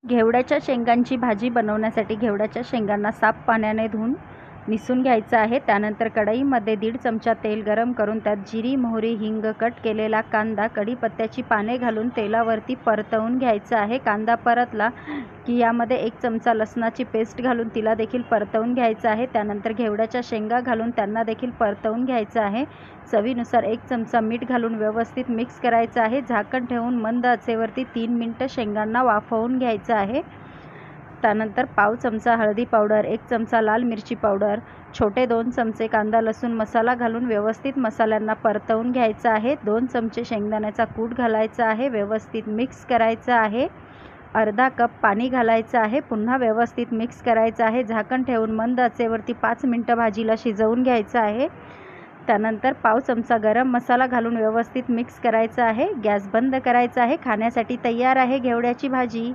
घेवड्याच्या शेंगांची भाजी बनवण्यासाठी घेवड्याच्या शेंगांना साफ पाण्याने धुवून निसून घ्यायचं आहे. त्यानंतर कढईमध्ये 1.5 चमचा तेल गरम करून त्यात जिरी, मोहरी, हिंग, कट केलेला कांदा, कढीपत्त्याची पाने घालून तेलावरती परतवून घ्यायचं आहे. कांदा परतला की यामध्ये 1 चमचा लसणाची पेस्ट घालून तिला देखील परतवून घ्यायचं आहे. त्यानंतर घेवड्याच्या शेंगा घालून त्यांना देखील परतवून घ्यायचं आहे. चवीनुसार 1 चमचा मीठ घालून व्यवस्थित मिक्स करायचं आहे. झाकण ठेवून मंद आचेवरती 3 मिनिटं शेंगांना वाफवून घ्यायचं आहे. त्यानंतर पाव चमचा हळदी पावडर, 1 चमचा लाल मिरची पावडर, छोटे 2 चमचे कांदा लसूण मसाला घालून व्यवस्थित मसाल्यांना परतवून घ्यायचं आहे. 2 चमचे शेंगदाण्याचा कूट घालायचा आहे. व्यवस्थित मिक्स करायचं आहे. अर्धा कप पाणी घालायचं आहे. पुन्हा व्यवस्थित मिक्स करायचं आहे. झाकण ठेवून मंद आचेवरती 5 मिनिटं भाजीला शिजवून घ्यायचं आहे. त्यानंतर पाव चमचा गरम मसाला घालून व्यवस्थित मिक्स करायचं आहे. गॅस बंद करायचा आहे. खाण्यासाठी तयार आहे घेवड्याची भाजी.